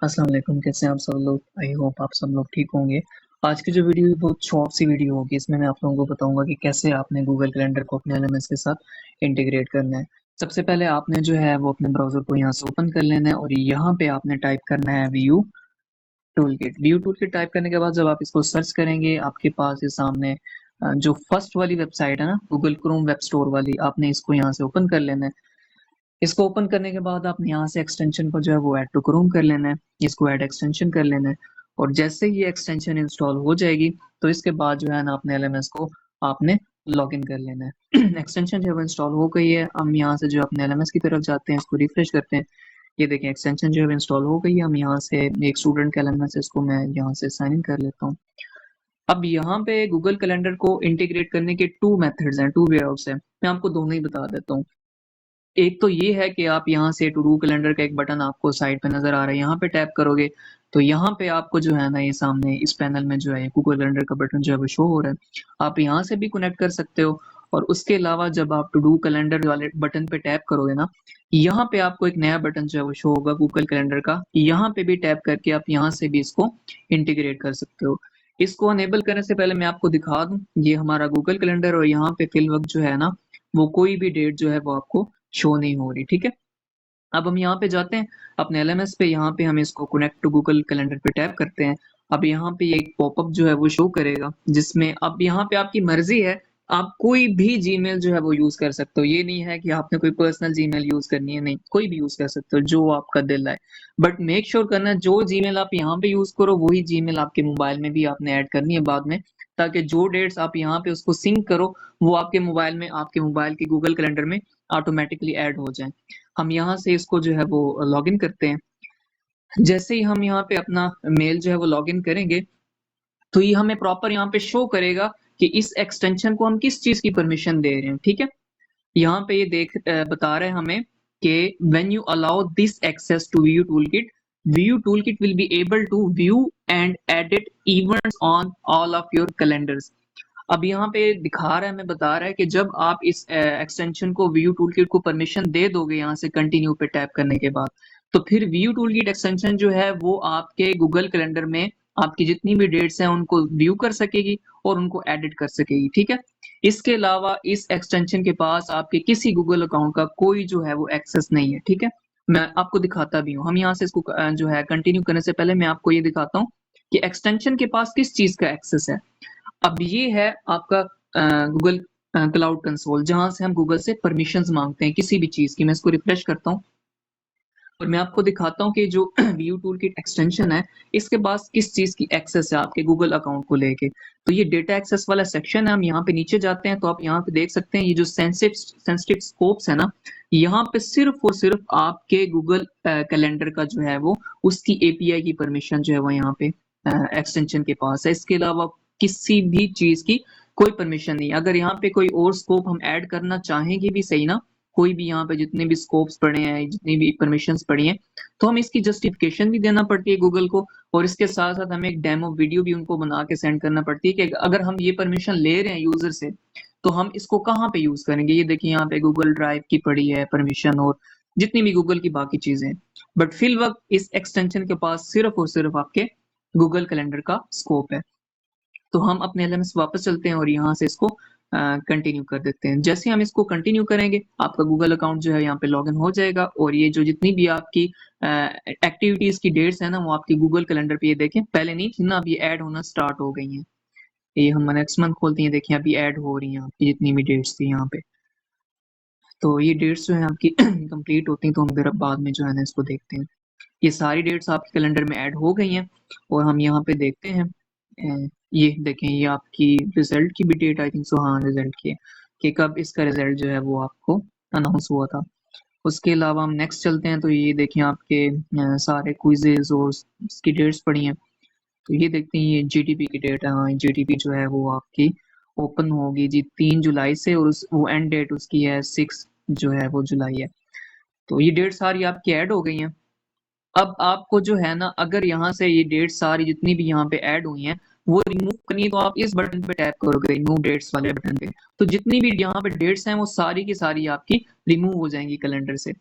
अस्सलाम वालेकुम, कैसे हैं आप सब लोग? आई होप आप सब लोग ठीक होंगे। आज की जो वीडियो है बहुत शॉर्ट सी वीडियो होगी। इसमें मैं आप लोगों को बताऊंगा कि कैसे आपने गूगल कैलेंडर को अपने एलएमएस के साथ इंटीग्रेट करना है। सबसे पहले आपने जो है वो अपने ब्राउज़र को यहाँ से ओपन कर लेना है और यहाँ पे आपने टाइप करना है view toolkit. View toolkit type करने के बाद जब आप इसको सर्च करेंगे आपके पास ये सामने जो फर्स्ट वाली वेबसाइट है ना, गूगल क्रोम वेब स्टोर वाली, आपने इसको यहाँ से ओपन कर लेना है। इसको ओपन करने के बाद आपने यहाँ से एक्सटेंशन को जो है वो ऐड टू क्रोम कर लेना है। इसको ऐड एक्सटेंशन कर लेना है और जैसे ही ये एक्सटेंशन इंस्टॉल हो जाएगी तो इसके बाद जो है ना अपने एलएमएस को आपने लॉगिन कर लेना है। एक्सटेंशन जब इंस्टॉल हो गई है हम यहाँ से जो अपने एलएमएस की तरफ जाते हैं, इसको रिफ्रेश करते हैं। ये देखें एक्सटेंशन जो है इंस्टॉल हो गई है। हम यहाँ से एक स्टूडेंट का एलएमएस, इसको मैं यहाँ से साइन इन कर लेता हूँ। अब यहाँ पे गूगल कैलेंडर को इंटीग्रेट करने के टू मेथड्स हैं, टू वे आउट्स हैं। मैं आपको दोनों ही बता देता हूँ। एक तो ये है कि आप यहाँ से टू डू कैलेंडर का एक बटन आपको साइड पे नजर आ रहा है, यहाँ पे टैप करोगे तो यहाँ पे आपको जो है ना ये सामने इस पैनल में जो है गूगल कैलेंडर का बटन जो है वो शो हो रहा है। आप यहाँ से भी कनेक्ट कर सकते हो और उसके अलावा जब आप टू डू कैलेंडर वाले बटन पे टैप करोगे ना, यहाँ पे आपको एक नया बटन जो है वो शो होगा गूगल कैलेंडर का। यहाँ पे भी टैप करके आप यहाँ से भी इसको इंटीग्रेट कर सकते हो। इसको अनेबल करने से पहले मैं आपको दिखा दूं, ये हमारा गूगल कैलेंडर और यहाँ पे फिल वक्त जो है ना वो कोई भी डेट जो है वो आपको शो नहीं हो रही। ठीक है, अब हम यहाँ पे जाते हैं अपने एलएमएस पे। यहाँ पे हम इसको कनेक्ट टू गूगल कैलेंडर पे टैप करते हैं। अब यहाँ पे एक पॉपअप जो है वो शो करेगा जिसमें अब यहाँ पे आपकी मर्जी है, आप कोई भी जीमेल जो है वो यूज कर सकते हो। ये नहीं है कि आपने कोई पर्सनल जीमेल यूज करनी है, नहीं, कोई भी यूज कर सकते हो जो आपका दिल है। बट मेक श्योर करना जो जीमेल आप यहाँ पे यूज करो वही जीमेल आपके मोबाइल में भी आपने ऐड करनी है बाद में, ताकि जो डेट्स आप यहाँ पे उसको सिंक करो वो आपके मोबाइल में, आपके मोबाइल के गूगल कैलेंडर में ऑटोमेटिकली ऐड हो जाए। हम यहाँ से इसको जो है वो लॉगिन करते हैं। जैसे ही हम यहाँ पे अपना मेल जो है वो लॉगिन करेंगे तो ये हमें प्रॉपर यहाँ पे शो करेगा कि इस एक्सटेंशन को हम किस चीज की परमिशन दे रहे हैं। ठीक है, यहाँ पे ये बता रहे हैं हमें कि when you allow this access to view toolkit will be able to view and edit events on all of your calendars. अब यहाँ पे दिखा रहा है, हमें बता रहा है कि जब आप इस एक्सटेंशन को व्यू टूलकिट को परमिशन दे दोगे यहाँ से कंटिन्यू पे टैप करने के बाद, तो फिर व्यू टूलकिट एक्सटेंशन जो है वो आपके गूगल कैलेंडर में आपकी जितनी भी डेट्स हैं उनको व्यू कर सकेगी और उनको एडिट कर सकेगी। ठीक है, इसके अलावा इस एक्सटेंशन के पास आपके किसी गूगल अकाउंट का कोई जो है वो एक्सेस नहीं है। ठीक है, मैं आपको दिखाता भी हूँ। हम यहाँ से इसको जो है कंटिन्यू करने से पहले मैं आपको ये दिखाता हूँ कि एक्सटेंशन के पास किस चीज का एक्सेस है। अब ये है आपका गूगल क्लाउड कंसोल, जहां से हम गूगल से परमिशंस मांगते हैं किसी भी चीज की। मैं इसको रिफ्रेश करता हूँ और मैं आपको दिखाता हूँ कि जो व्यू टूल किट एक्सटेंशन है इसके पास किस चीज की एक्सेस है आपके गूगल अकाउंट को लेके। तो ये डेटा एक्सेस वाला सेक्शन है। हम यहाँ पे नीचे जाते हैं तो आप यहाँ पे देख सकते हैं ये जो सेंसिटिव स्कोप्स है ना, यहाँ पे सिर्फ और सिर्फ आपके गूगल कैलेंडर का जो है वो उसकी एपीआई की परमिशन जो है वो यहाँ पे एक्सटेंशन के पास है। इसके अलावा किसी भी चीज की कोई परमिशन नहीं। अगर यहाँ पे कोई और स्कोप हम ऐड करना चाहेंगे भी, सही ना, कोई भी यहाँ पे जितने भी स्कोप्स पड़े हैं, जितनी भी परमिशंस पड़ी हैं, तो हम इसकी जस्टिफिकेशन भी देना पड़ती है गूगल को और इसके साथ साथ हमें एक डेमो वीडियो भी उनको बना के सेंड करना पड़ती है कि अगर हम ये परमिशन ले रहे हैं यूजर से तो हम इसको कहाँ पे यूज करेंगे। ये देखिए यहाँ पे गूगल ड्राइव की पड़ी है परमिशन और जितनी भी गूगल की बाकी चीजें। बट फिल वक्त इस एक्सटेंशन के पास सिर्फ और सिर्फ आपके गूगल कैलेंडर का स्कोप है। तो हम अपने एलएमएस वापस चलते हैं और यहाँ से इसको कंटिन्यू कर देते हैं। जैसे हम इसको कंटिन्यू करेंगे आपका गूगल अकाउंट जो है यहाँ पे लॉगिन हो जाएगा और ये जो जितनी भी आपकी एक्टिविटीज की डेट्स है ना वो आपकी गूगल कैलेंडर पे, ये देखें पहले नहीं थी ना, अब ये ऐड होना स्टार्ट हो गई हैं। ये हम नेक्स्ट मंथ खोलते हैं, देखिए अभी ऐड हो रही हैं आपकी जितनी भी डेट्स थी यहाँ पे। तो ये डेट्स जो है आपकी कंप्लीट होती हैं तो हम फिर अब बाद में जो है ना इसको देखते हैं। ये सारी डेट्स आपके कैलेंडर में ऐड हो गई हैं और हम यहाँ पे देखते हैं। ये देखें ये आपकी रिजल्ट की भी डेट, आई थिंक सो, हाँ रिजल्ट की है कि कब इसका रिजल्ट जो है वो आपको अनाउंस हुआ था। उसके अलावा हम नेक्स्ट चलते हैं तो ये देखें आपके सारे क्विजेज और इसकी डेट्स पड़ी हैं। तो ये देखते हैं ये जीटीपी की डेट है। हाँ, जीटीपी जो है वो आपकी ओपन होगी जी 3 जुलाई से और वो एंड डेट उसकी है 6 जो है वो जुलाई है। तो ये डेट सारी आपकी ऐड हो गई हैं। अब आपको जो है ना अगर यहाँ से ये डेट्स सारी जितनी भी यहाँ पे ऐड हुई हैं वो रिमूव करनी है तो आप इस बटन पे टैप करोगे, रिमूव डेट्स वाले बटन पे, तो जितनी भी यहाँ पे डेट्स हैं वो सारी की सारी आपकी रिमूव हो जाएंगी कैलेंडर से।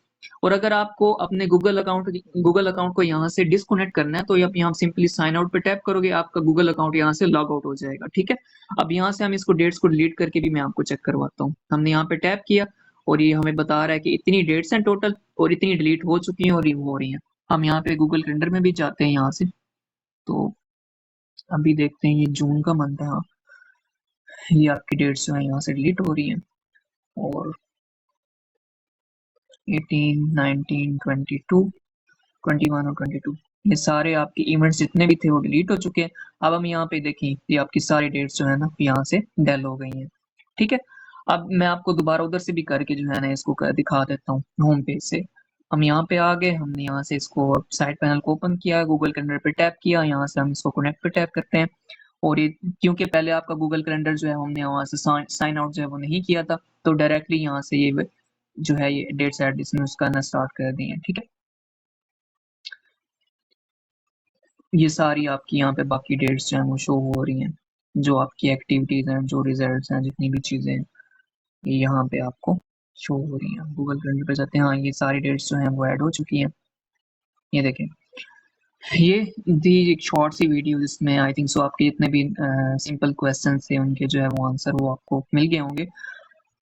और अगर आपको अपने गूगल अकाउंट को यहाँ से डिस्कनेक्ट करना है तो आप यहाँ सिंपली साइन आउट पे टैप करोगे, आपका गूगल अकाउंट यहाँ से लॉग आउट हो जाएगा। ठीक है, अब यहाँ से हम इसको डेट्स को डिलीट करके भी मैं आपको चेक करवाता हूँ। हमने यहाँ पे टैप किया और ये हमें बता रहा है कि इतनी डेट्स हैं टोटल और इतनी डिलीट हो चुकी हैं और रिमूव हो रही हैं। हम यहाँ पे गूगल कैलेंडर में भी जाते हैं यहाँ से, तो अभी देखते हैं ये जून का मंथ है। हाँ, ये आपकी डेट्स जो है यहाँ से डिलीट हो रही हैं और 18, 19, 22, 21 और 22 ये सारे आपके इवेंट्स जितने भी थे वो डिलीट हो चुके हैं। अब हम यहाँ पे देखें ये आपकी सारी डेट्स जो है ना यहाँ से डेल हो गई हैं। ठीक है, अब मैं आपको दोबारा उधर से भी करके जो है ना इसको दिखा देता हूँ। होम पेज से हम यहाँ पे आ गए, हमने यहाँ से इसको साइड पैनल को ओपन किया, गूगल कैलेंडर पे टैप किया, यहाँ से हम इसको कनेक्ट पे टैप करते हैं। और ये क्योंकि पहले आपका गूगल कैलेंडर जो है हमने वहाँ से साइन आउट जो है वो नहीं किया था, तो डायरेक्टली यहाँ से ये जो है ये डेट्स ऐड इसमें उसका ना स्टार्ट कर दिए। ठीक है, ये सारी आपकी यहाँ पे बाकी डेट्स जो हैं वो शो हो रही हैं, जो आपकी एक्टिविटीज हैं, जो रिजल्ट्स हैं, जितनी भी चीज़ें हैं ये यहाँ पे आपको शो हो रही हैं। गूगल कैलेंडर पे जाते हैं, हाँ ये सारी डेट्स जो हैं वो ऐड हो चुकी हैं। ये देखें, ये थी एक शॉर्ट सी वीडियो जिसमें आई थिंक सो आपके जितने भी सिंपल क्वेश्चन थे उनके जो है वो आंसर वो आपको मिल गए होंगे।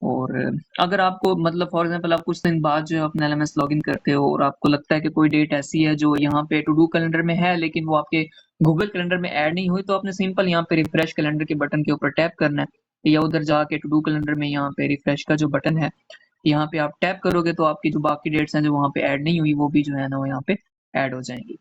और अगर आपको मतलब फॉर एग्जांपल आप कुछ दिन बाद जो है अपना एलएमएस लॉगिन करते हो और आपको लगता है कि कोई डेट ऐसी है जो यहाँ पे टू डू कैलेंडर में है लेकिन वो आपके गूगल कैलेंडर में ऐड नहीं हुई, तो आपने सिंपल यहाँ पे रिफ्रेश कैलेंडर के बटन के ऊपर टैप करना है या उधर जाके टू डू कैलेंडर में यहाँ पे रिफ्रेश का जो बटन है यहाँ पे आप टैप करोगे तो आपकी जो बाकी डेट्स हैं जो वहाँ पे ऐड नहीं हुई वो भी जो है ना वो यहाँ पे ऐड हो जाएंगी।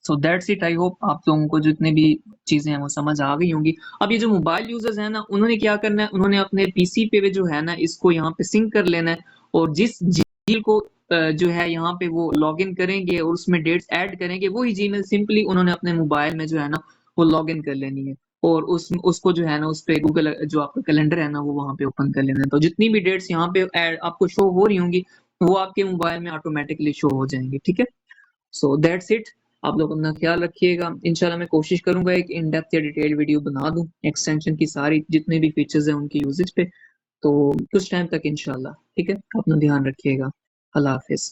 So that's it. I hope आप लोगों को जितने भी चीजें हैं वो समझ आ गई होंगी। अब ये जो मोबाइल यूजर्स हैं ना उन्होंने क्या करना है, उन्होंने अपने पीसी पे जो है ना इसको यहाँ पे सिंक कर लेना है और जिस जीमेल को जो है यहाँ पे वो लॉगिन करेंगे और उसमें डेट्स ऐड करेंगे वही जीमेल सिंपली उन्होंने अपने मोबाइल में जो है ना वो लॉगिन कर लेनी है और उसको जो है ना उस पे गूगल जो आपका कैलेंडर है ना वो वहाँ पे ओपन कर लेना है। तो जितनी भी डेट्स यहाँ पे आपको शो हो रही होंगी वो आपके मोबाइल में ऑटोमेटिकली शो हो जाएंगी। ठीक है, सो दैट्स इट। आप लोग अपना ख्याल रखिएगा। इंशाल्लाह मैं कोशिश करूंगा एक इन डेप्थ या डिटेल वीडियो बना दूं एक्सटेंशन की सारी जितने भी फीचर्स हैं उनकी यूजेज पे, तो कुछ टाइम तक इंशाल्लाह। ठीक है, अपना ध्यान रखिएगा। अल्लाह हाफिज।